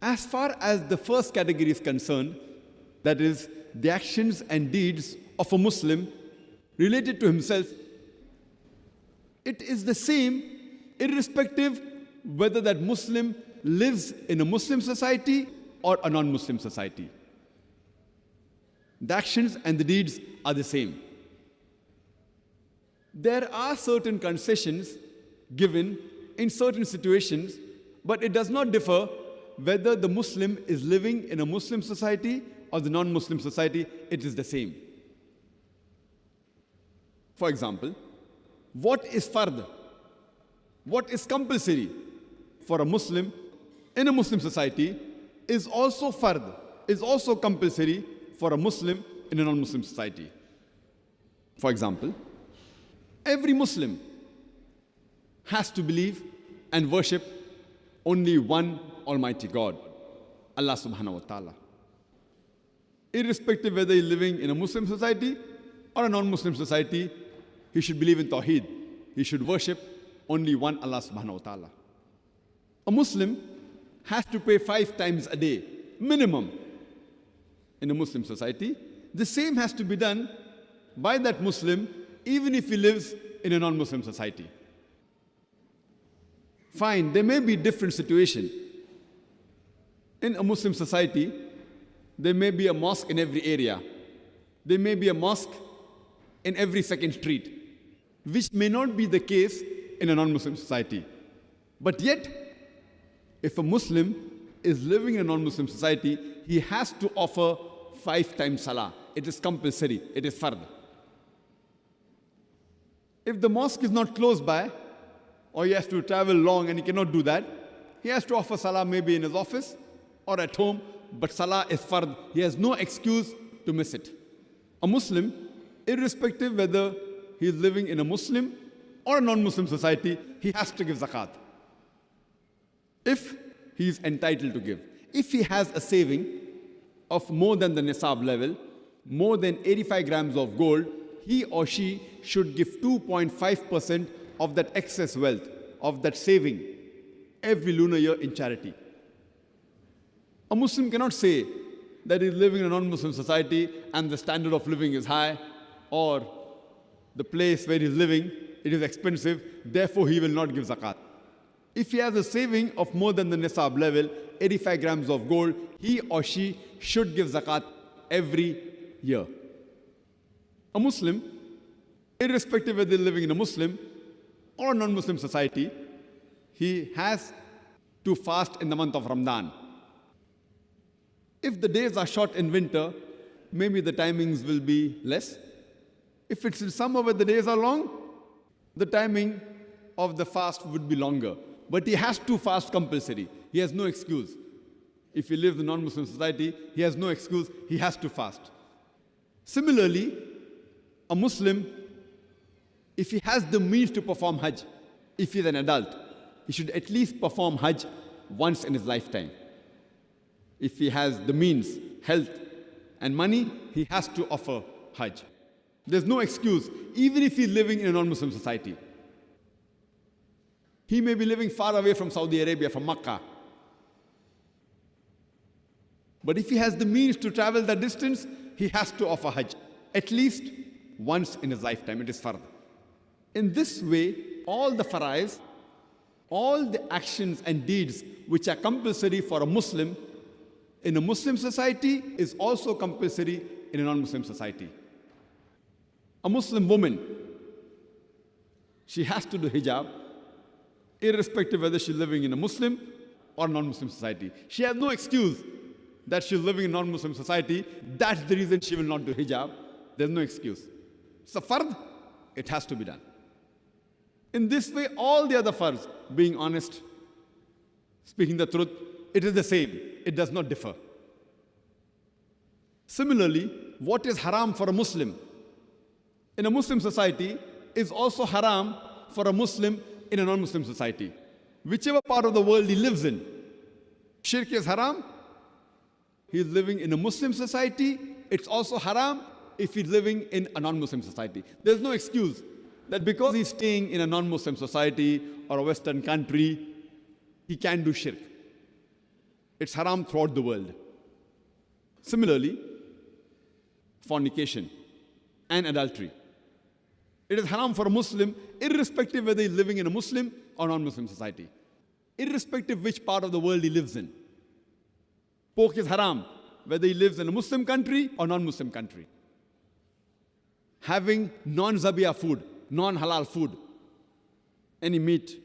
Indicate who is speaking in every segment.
Speaker 1: As far as the first category is concerned, that is, the actions and deeds of a Muslim related to himself, it is the same irrespective whether that Muslim lives in a Muslim society or a non-Muslim society. The actions and the deeds are the same. There are certain concessions given in certain situations, but it does not differ whether the Muslim is living in a Muslim society or the non-Muslim society. It is the same. For example, what is fard? What is compulsory for a Muslim in a Muslim society is also fard, is also compulsory for a Muslim in a non-Muslim society. For example, every Muslim has to believe and worship only one Almighty God, Allah subhanahu wa ta'ala. Irrespective whether he's living in a Muslim society or a non-Muslim society, he should believe in Tawheed. He should worship only one Allah subhanahu wa ta'ala. A Muslim has to pray 5 times a day, minimum, in a Muslim society. The same has to be done by that Muslim even if he lives in a non-Muslim society. Fine, there may be different situations. In a Muslim society, there may be a mosque in every area. There may be a mosque in every second street, which may not be the case in a non-Muslim society. But yet, if a Muslim is living in a non-Muslim society, he has to offer 5 times salah. It is compulsory. It is fard. If the mosque is not close by, or he has to travel long and he cannot do that, he has to offer salah maybe in his office or at home, but salah is fard. He has no excuse to miss it. A Muslim, irrespective whether he is living in a Muslim or a non-Muslim society, he has to give zakat. If he is entitled to give. If he has a saving of more than the nisab level, more than 85 grams of gold, he or she should give 2.5% of that excess wealth, of that saving, every lunar year in charity. A Muslim cannot say that he is living in a non-Muslim society and the standard of living is high, or the place where he is living, it is expensive, therefore he will not give zakat. If he has a saving of more than the nisab level, 85 grams of gold, he or she should give zakat every year. A Muslim, irrespective whether they're living in a Muslim or a non-Muslim society, he has to fast in the month of Ramadan. If the days are short in winter, maybe the timings will be less. If it's in summer where the days are long, the timing of the fast would be longer. But he has to fast compulsory. He has no excuse. If he lives in a non-Muslim society, he has no excuse. He has to fast. Similarly, a Muslim, if he has the means to perform Hajj, if he's an adult, he should at least perform Hajj once in his lifetime. If he has the means, health, and money, he has to offer Hajj. There's no excuse, even if he's living in a non-Muslim society. He may be living far away from Saudi Arabia, from Makkah. But if he has the means to travel that distance, he has to offer Hajj, at least once in his lifetime. It is fard. In this way, all the farais, all the actions and deeds which are compulsory for a Muslim in a Muslim society is also compulsory in a non-Muslim society. A Muslim woman, she has to do hijab, irrespective whether she's living in a Muslim or non-Muslim society. She has no excuse that she's living in a non-Muslim society. That's the reason she will not do hijab. There's no excuse. It's a fard. It has to be done. In this way, all the other fards, being honest, speaking the truth, it is the same. It does not differ. Similarly, what is haram for a Muslim in a Muslim society is also haram for a Muslim in a non-Muslim society. Whichever part of the world he lives in, shirk is haram. He is living in a Muslim society. It's also haram if he's living in a non-Muslim society. There's no excuse that because he's staying in a non-Muslim society or a Western country, he can do shirk. It's haram throughout the world. Similarly, fornication and adultery. It is haram for a Muslim, irrespective whether he's living in a Muslim or non-Muslim society, irrespective which part of the world he lives in. Pork is haram, whether he lives in a Muslim country or non-Muslim country. Having non-zabiyah food, non-halal food, any meat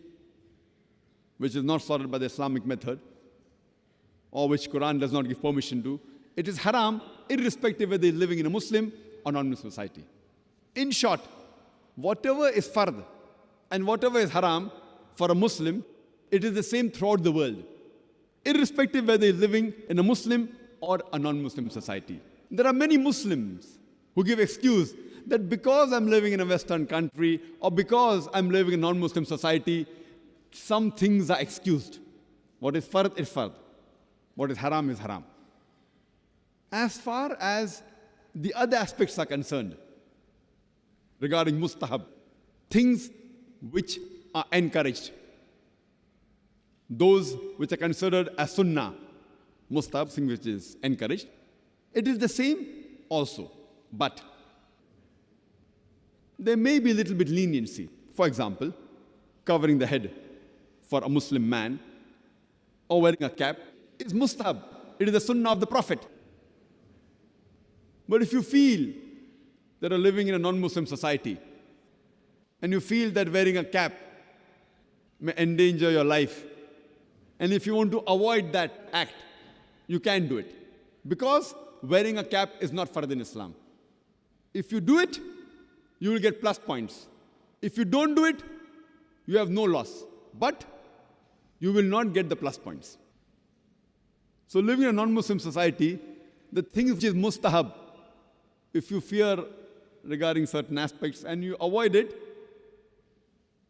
Speaker 1: which is not slaughtered by the Islamic method, or which Quran does not give permission to, it is haram, irrespective whether he's living in a Muslim or non-Muslim society. In short, whatever is fard and whatever is haram for a Muslim, it is the same throughout the world, irrespective whether he's living in a Muslim or a non-Muslim society. There are many Muslims who give excuse that because I'm living in a Western country or because I'm living in a non-Muslim society, some things are excused. What is fard is fard. What is haram is haram. As far as the other aspects are concerned, regarding mustahab, things which are encouraged, those which are considered as sunnah, mustahab, thing which is encouraged, it is the same also. But there may be a little bit leniency. For example, covering the head for a Muslim man or wearing a cap is mustahab. It is the sunnah of the Prophet. But if you feel that you're living in a non-Muslim society and you feel that wearing a cap may endanger your life, and if you want to avoid that act, you can do it. Because wearing a cap is not fard in Islam. If you do it, you will get plus points. If you don't do it, you have no loss. But you will not get the plus points. So living in a non-Muslim society, the thing which is mustahab, if you fear regarding certain aspects and you avoid it,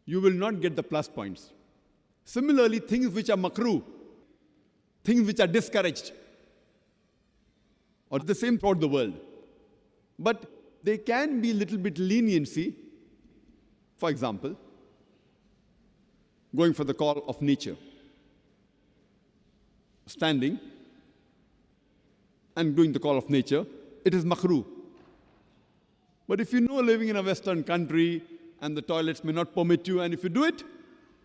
Speaker 1: you will not get the plus points. Similarly, things which are makruh, things which are discouraged, are the same throughout the world. But there can be a little bit leniency. For example, going for the call of nature, standing and doing the call of nature, it is makruh. But if you know living in a Western country and the toilets may not permit you, and if you do it,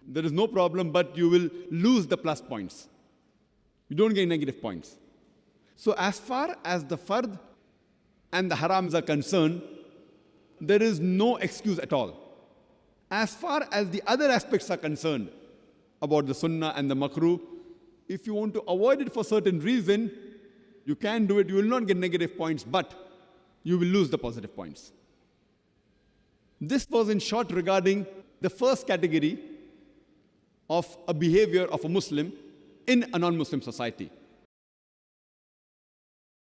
Speaker 1: there is no problem, but you will lose the plus points. You don't get negative points. So as far as the fard and the harams are concerned, there is no excuse at all. As far as the other aspects are concerned, about the sunnah and the makruh, if you want to avoid it for certain reason, you can do it. You will not get negative points, but you will lose the positive points. This was in short regarding the first category of a behavior of a Muslim in a non-Muslim society.